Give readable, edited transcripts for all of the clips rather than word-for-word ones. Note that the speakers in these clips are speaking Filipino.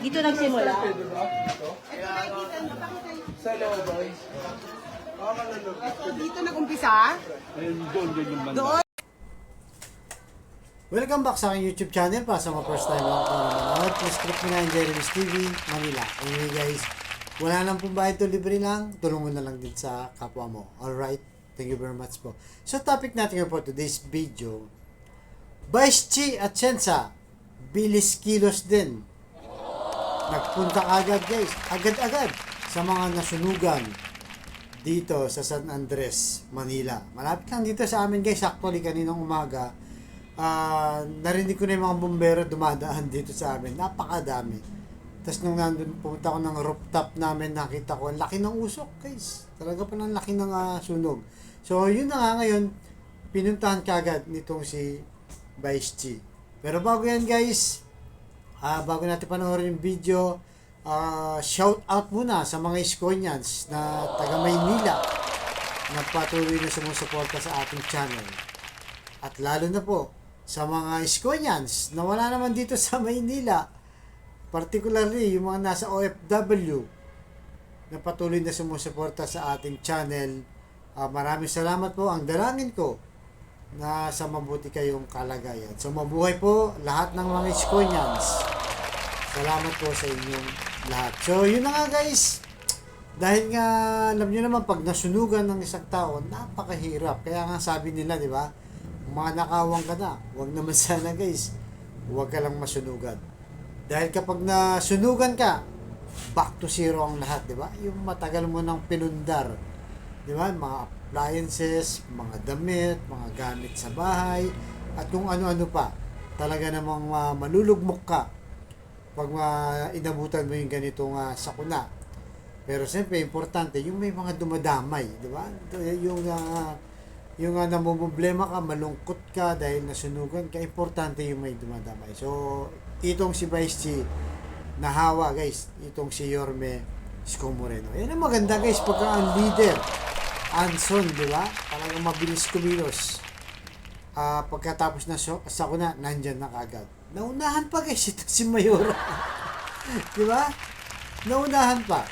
Dito nagsimula. Sa loob, So, dito nag-umpisa. doon yung banda. Doon. Welcome back sa aking YouTube channel para sa mga first time lang po na manood. Please click mo na yung Jeremy's TV, Manila. Anyway guys, wala lang pong bayad to, libre lang. Tulungan na lang din sa kapwa mo. Alright? Thank you very much po. So topic natin po today's video, Vice Chi at Chensa, bilis kilos din. Nagpunta agad guys, agad-agad sa mga nasunugan dito sa San Andres, Manila. Malapit lang dito sa amin guys. Actually kaninang umaga, narinig ko na yung mga bumbero dumadaan dito sa amin. Napakadami. Tapos nung nandun, pumunta ko ng rooftop namin, nakita ko, ang laki ng usok guys. Talaga pa ng laki ng sunog. So yun na nga ngayon, pinuntahan kagad nitong si Vice Chi. Pero bago yan guys, bago natin panoorin yung video, shout out muna sa mga Iskonians na taga Maynila na patuloy na sumusuporta sa ating channel. At lalo na po sa mga Iskonians na wala naman dito sa Maynila, particularly yung mga nasa OFW na patuloy na sumusuporta sa ating channel. Maraming salamat po. Ang dalangin ko na sa mabuti kayong kalagayan. So mabuhay po lahat ng mga Iskonians. Salamat po sa inyong lahat. So yun na nga guys. Dahil nga alam nyo naman pag nasunugan ng isang tao, napakahirap. Kaya nga sabi nila, di ba? Mga nakawang ka na. Huwag naman sana guys. Huwag ka lang masunugan. Dahil kapag nasunugan ka, back to zero ang lahat, di ba? Yung matagal mo nang pinundar. Di ba? Mga appliances, mga damit, mga gamit sa bahay, at kung ano-ano pa. Talaga namang malulugmok ka pag inabutan mo yung ganitong sakuna. Pero siyempre, importante, yung may mga dumadamay, di ba? Yung namumblema ka, malungkot ka dahil nasunugan ka, importante yung may dumadamay. So, itong si Vice Chi, nahawa guys, itong si Yorme Isko Moreno. Yan ang maganda guys, pagka ang leader, Anson, di ba? Talagang mabilis kumilos. Pagkatapos na sakuna, nandyan na kagad. Naunahan pa guys, ito si Mayora. Di ba? Naunahan pa.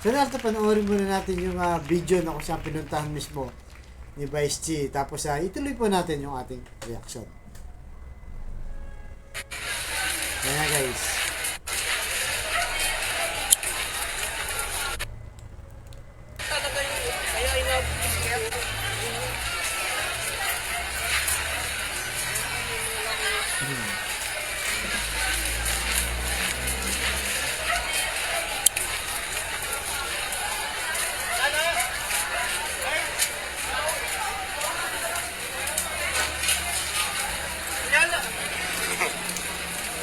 So, narito panoorin muna natin yung video na kung saan pinuntahan mismo ni Vice Chi. Tapos, ituloy po natin yung ating reaction. Ayan guys.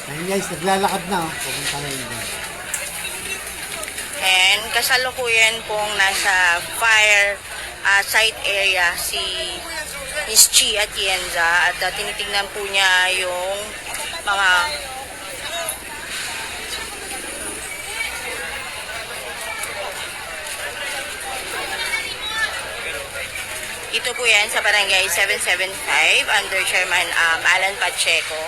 Ayun guys, naglalakad na. Pupunta na yun. And kasalukuyan pong nasa fire site area si Miss Chi Atienza at tinitingnan po niya yung mga ito po yan sa barangay 775 under Chairman Alan Pacheco.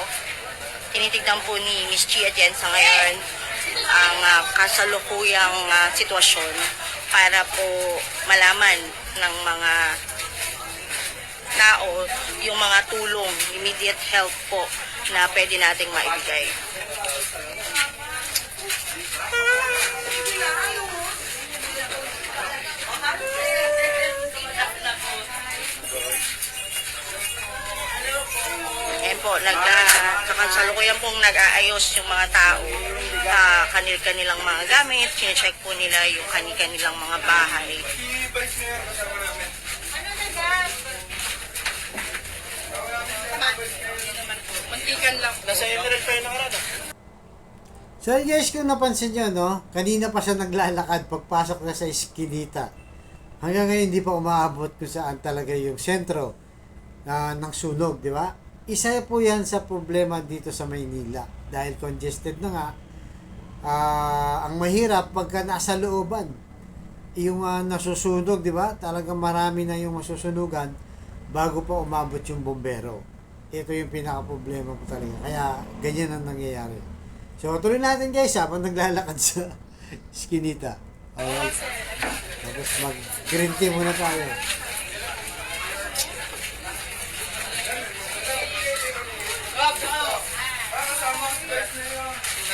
Tinitignan po ni Miss Chi Atienza ngayon ang kasalukuyang sitwasyon para po malaman ng mga tao yung mga tulong, immediate help po na pwede nating maibigay. Ayan po, kasalukuyan pong nag-aayos yung mga tao, kanilang mga gamit, sinecheck po nila yung kanilang mga bahay. Mantikan lang. Nasa Emerald pa yung nakarada. So guys, kung napansin nyo, no? Kanina pa siya naglalakad pagpasok na sa Eskinita. Hanggang ngayon hindi pa umaabot kung saan talaga yung sentro ng sunog, di ba? Isa po yan sa problema dito sa Maynila. Dahil congested na nga, ang mahirap pagka nasa looban, yung nasusunog, di ba? Talagang marami na yung masusunugan bago pa umabot yung bombero. Ito yung pinaka-problema po talaga. Kaya ganyan ang nangyayari. So, tuloy natin guys habang naglalakad sa Skinita. Alright. Tapos mag-green tea muna tayo.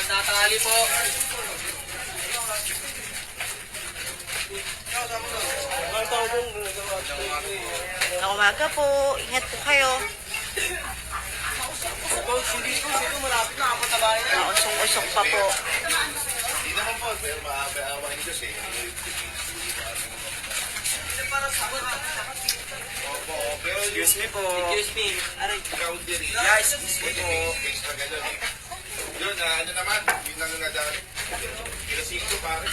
Natatali po. Ang umaga po. Ingat po kayo. Usok-usok pa po. Excuse me po. Excuse me. Aray. Guys, excuse me po. Yun, ano naman, yun lang nadali. Ilasing ko pare.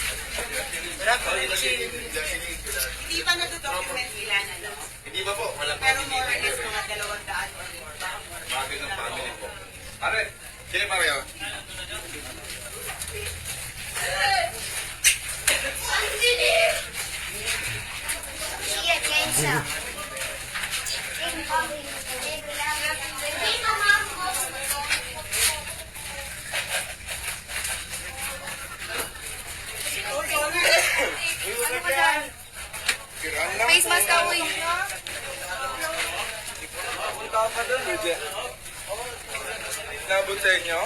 Hindi pa nag-document ilan, ano? Hindi ba po? Walang Pero more or less mga 200 or more. bagay ng family po. Pare, sino pare yun? Face mask ka, uy. Punta ka doon, Lude. Nabot sa inyo?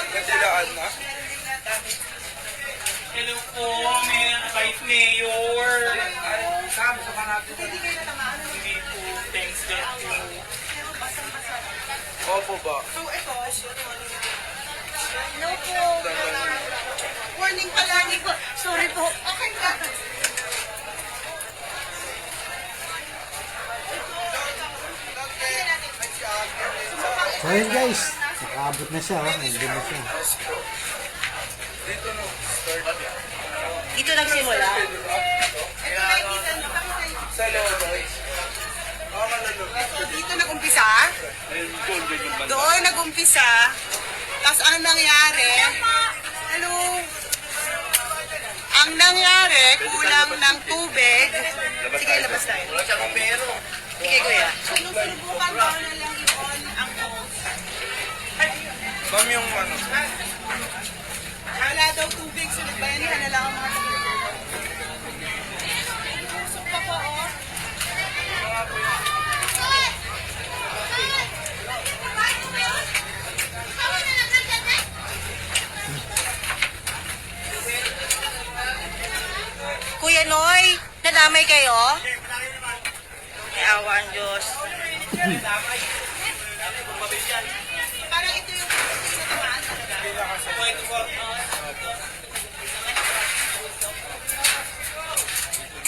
Nadilaan na? Hello po, Vice Mayor. Hindi po, thanks God po. Opo ba? So, ito, no po. Warning pala. Sorry po. Okay ka. So, ayun guys. Nakaabot na siya. Oh. Nandun na siya. Dito nagsimula. Sa loob, guys. So, dito nag-umpisa. Doon nag-umpisa. Tapos ano nangyari? Hello? Ang nangyari, kulang ng tubig. Sige, labas tayo. Sige, kuya. Sinusubukan ko na lang i-on ang hose. Ma'am yung ano? Wala daw tubig, so nagbayanihan na lang ang mga tubig. Usok pa po, oh. Kuya Noy, nadamay kayo? May awa ang Diyos. Parang ito yung tinatamaan talaga.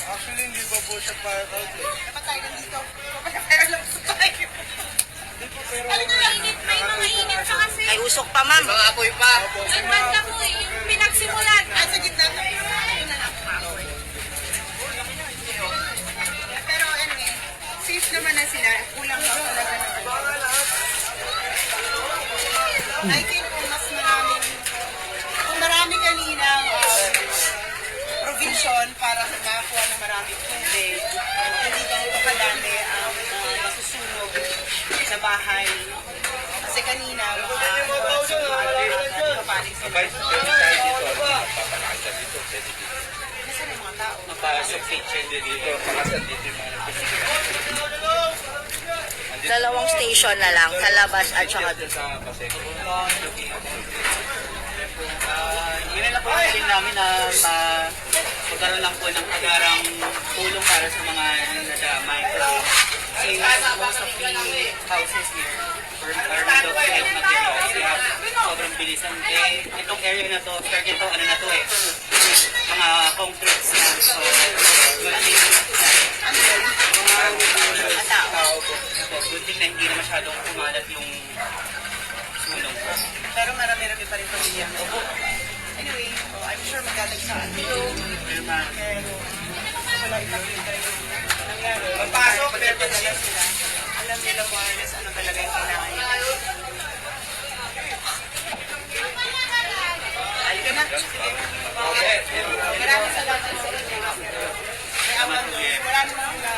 Actually, hindi pa po siya fire out eh. Dapat tayo nandito. Papaya lang po tayo. Alam nyo, init. May mga init pa kasi. Ay, usok pa, ma'am. Mga apoy pa. Nagmanda po eh, yung pinagsimulan. Ah, sa gitna tayo. Ayun na lang. Pero anyway, safe naman na sila. Kulang lang talaga na. I think kung mas maraming, kung marami kaninang provision para makakuha ng maraming tubig, hindi ganito kadami ang nasusunog sa bahay. Kasi kanina, papanik sila. Kasi may mga tao. Mapasok kitchen dito. Pakasan dito yung mga Dalawang station na lang, sa labas at saka dito. sa Paseco. Ganun lang po ang feeling namin na magkaroon lang po ng agarang tulong para sa mga nadamay. Kasi most of the houses here are made of field materials. Kaya sobrang bilisan. Itong area na to, start ito, ano na to eh, mga concretes na. So, maraming mga tao. Good thing na hindi na masyadong kumalat yung sunog. Pero marami-rami pa rin pamilya. Anyway, I'm sure magdadagsaan. Pero wala ipakita yung nangyari. Pagpasok, Pagdating nila sila, alam nila more or less ano talaga yung kailangan nila. Halika na. Maraming salamat sa inyo. May awan, wala naman na.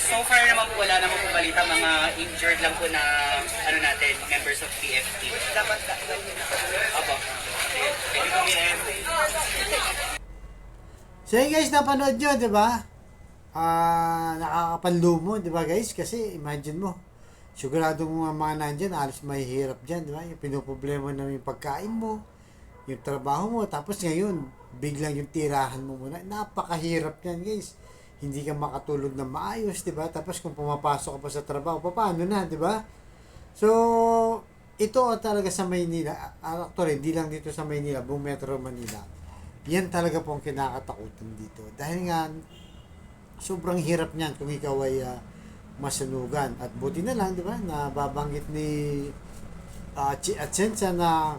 So far naman po, wala naman po balita, mga injured lang po na ano natin, members of PFP. Dapat daw yun. Opo. Thank you po, PM. So yun guys, napanood nyo, di ba? Nakakapanlumo, di ba guys? Kasi imagine mo, siguradong mga nandyan, alas mahihirap dyan, di ba? Yung pinoproblema na yung pagkain mo, yung trabaho mo, tapos ngayon, biglang yung tirahan mo muna. Napakahirap yan guys. Hindi ka makatulog na maayos, di ba? Tapos kung pumapasok ka pa sa trabaho, paano na, di ba? So, ito talaga sa Maynila, actually, hindi lang dito sa Maynila, buong Metro Manila. Yan talaga po ang kinakatakutan dito. Dahil nga, sobrang hirap niyan kung ikaw ay masunugan. At buti na lang, di ba, na babanggit ni Atienza na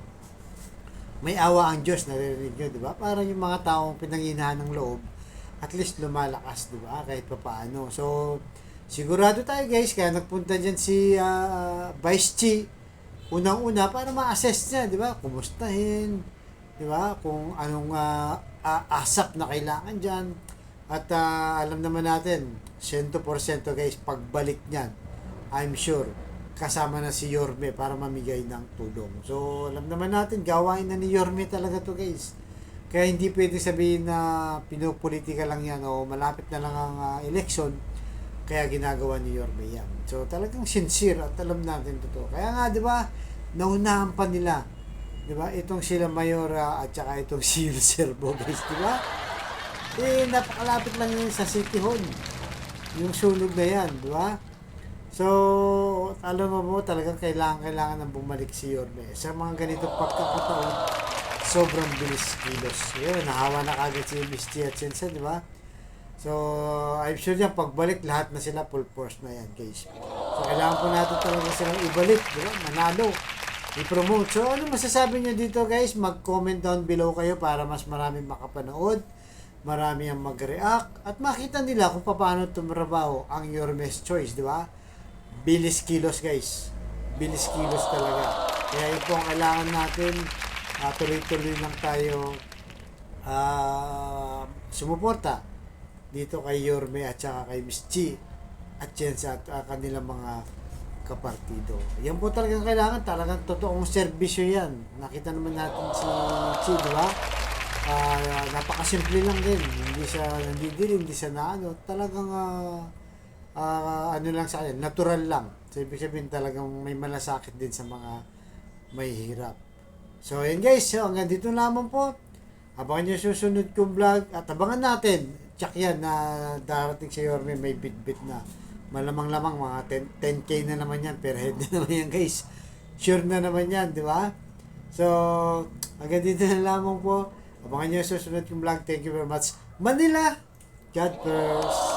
may awa ang Diyos, naririnig nyo, di ba? Para yung mga taong pinanginahan ng loob, at least lumalakas, di ba? Kahit pa paano. So, sigurado tayo guys, kaya nagpunta dyan si Vice Chi, unang-una, para ma-assess niya, di ba? Kumustahin, di ba? Kung anong asap na kailangan dyan. At alam naman natin, 100% guys, pagbalik niyan, I'm sure, kasama na si Yorme para mamigay ng tulong. So, alam naman natin, gawain na ni Yorme talaga to guys. Kaya hindi pwede sabihin na pinopolitika lang yan o malapit na lang ang election, kaya ginagawa ni Yorme yan. So, talagang sincere at alam natin totoo. Kaya nga, di ba, naunahan pa nila, di ba, itong sila Mayora at saka itong si Serbo guys, di ba? Napakalapit lang yun sa City Hall. Yung sunog na yan, di ba? So, alam mo talagang kailangan ng bumalik si Yorme. Sa mga ganitong pagkakataon, sobrang bilis kilos. Yun, nahawa na kagad si Miss Chia Atienza, di ba? So, I'm sure yan, pagbalik, lahat na sila full force na yan, guys. So, kailangan po natin talaga silang ibalik, di ba? Manalo, i-promote. So, ano masasabi nyo dito, guys? Mag-comment down below kayo para mas marami makapanood, marami ang mag-react, at makita nila kung paano tumrabaho ang Yorme's Choice, di ba? Bilis kilos, guys. Bilis kilos talaga. Kaya ito ang kailangan natin. Tuloy-tuloy lang tayo sumuporta dito kay Yorme at saka kay Miss Chi at Atienza at kanilang mga kapartido. Yan po talagang kailangan. Talagang totoong serbisyo yan. Nakita naman natin si Chi, di ba? Napakasimple lang din. Hindi siya nandidil, hindi siya na ano. Talagang ano lang sa kanya, natural lang. So, ibig sabihin talagang may malasakit din sa mga may hirap. So, yun guys. So, hanggang dito naman po. Abangan nyo susunod kong vlog at abangan natin. Tsak yan na darating si Yorme may bit-bit na. Malamang-lamang mga 10K na naman yan per head na naman yan guys. Sure na naman yan, di ba? So, hanggang dito na lamang po. Abangan nyo susunod kong vlog. Thank you very much. Manila! God first!